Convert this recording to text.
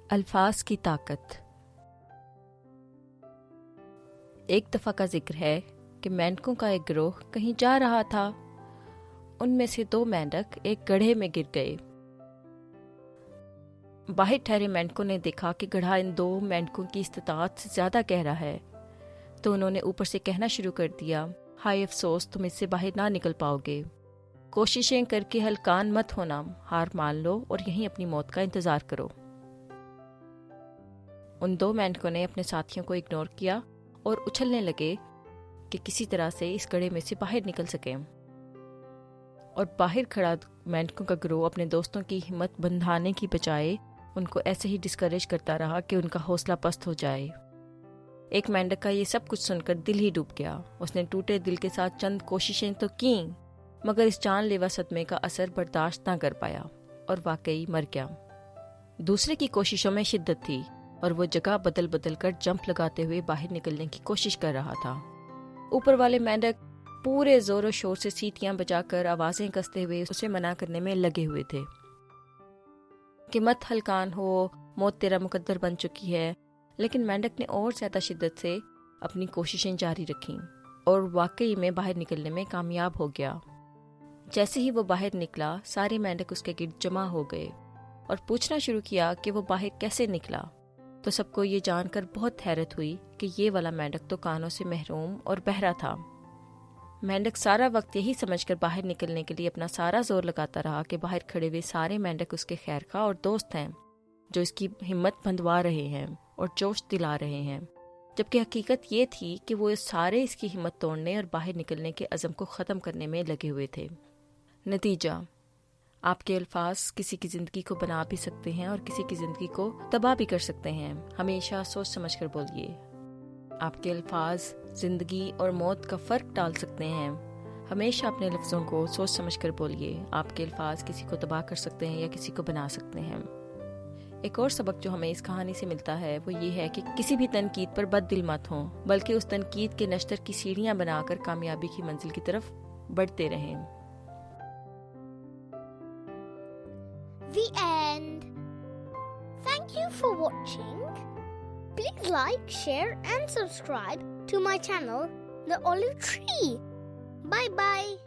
الفاظ کی طاقت۔ ایک دفعہ کا ذکر ہے کہ مینڈکوں کا ایک گروہ کہیں جا رہا تھا۔ ان میں سے 2 مینڈک ایک گڑھے میں گر گئے۔ باہر ٹھہرے مینڈکوں نے دیکھا کہ گڑھا ان 2 مینڈکوں کی استطاعت سے زیادہ گہرا ہے، تو انہوں نے اوپر سے کہنا شروع کر دیا، ہائے افسوس، تم اس سے باہر نہ نکل پاؤ گے۔ کوششیں کر کے ہلکان مت ہونا، ہار مان لو اور یہیں اپنی موت کا انتظار کرو۔ ان 2 مینڈکوں نے اپنے ساتھیوں کو اگنور کیا اور اچھلنے لگے کہ کسی طرح سے اس گڑھے میں سے باہر نکل سکیں، اور باہر کھڑا مینڈکوں کا گروہ اپنے دوستوں کی ہمت بندھانے کی بجائے ان کو ایسے ہی ڈسکریج کرتا رہا کہ ان کا حوصلہ پست ہو جائے۔ ایک مینڈک کا یہ سب کچھ سن کر دل ہی ڈوب گیا۔ اس نے ٹوٹے دل کے ساتھ چند کوششیں تو کیں، مگر اس جان لیوا صدمے کا اثر برداشت نہ کر پایا اور واقعی مر گیا۔ دوسرے کی کوششوں میں شدت تھی اور وہ جگہ بدل بدل کر جمپ لگاتے ہوئے باہر نکلنے کی کوشش کر رہا تھا۔ اوپر والے مینڈک پورے زور و شور سے سیٹیاں بجا کر آوازیں کستے ہوئے اسے منع کرنے میں لگے ہوئے تھے کہ مت ہلکان ہو، موت تیرا مقدر بن چکی ہے۔ لیکن مینڈک نے اور زیادہ شدت سے اپنی کوششیں جاری رکھیں اور واقعی میں باہر نکلنے میں کامیاب ہو گیا۔ جیسے ہی وہ باہر نکلا، سارے مینڈک اس کے گرد جمع ہو گئے اور پوچھنا شروع کیا کہ وہ باہر کیسے نکلا۔ تو سب کو یہ جان کر بہت حیرت ہوئی کہ یہ والا مینڈک تو کانوں سے محروم اور بہرا تھا۔ مینڈک سارا وقت یہی سمجھ کر باہر نکلنے کے لیے اپنا سارا زور لگاتا رہا کہ باہر کھڑے ہوئے سارے مینڈک اس کے خیرخواہ اور دوست ہیں، جو اس کی ہمت بندھوا رہے ہیں اور جوش دلا رہے ہیں، جبکہ حقیقت یہ تھی کہ وہ سارے اس کی ہمت توڑنے اور باہر نکلنے کے عزم کو ختم کرنے میں لگے ہوئے تھے۔ نتیجہ، آپ کے الفاظ کسی کی زندگی کو بنا بھی سکتے ہیں اور کسی کی زندگی کو تباہ بھی کر سکتے ہیں۔ ہمیشہ سوچ سمجھ کر بولیے۔ آپ کے الفاظ زندگی اور موت کا فرق ڈال سکتے ہیں۔ ہمیشہ اپنے لفظوں کو سوچ سمجھ کر بولیے۔ آپ کے الفاظ کسی کو تباہ کر سکتے ہیں یا کسی کو بنا سکتے ہیں۔ ایک اور سبق جو ہمیں اس کہانی سے ملتا ہے وہ یہ ہے کہ کسی بھی تنقید پر بد دل مت ہوں، بلکہ اس تنقید کے نشتر کی سیڑھیاں بنا کر کامیابی کی منزل کی طرف بڑھتے رہیں۔ The end. Thank you for watching. Please like, share and subscribe to my channel, The Olive Tree. Bye bye.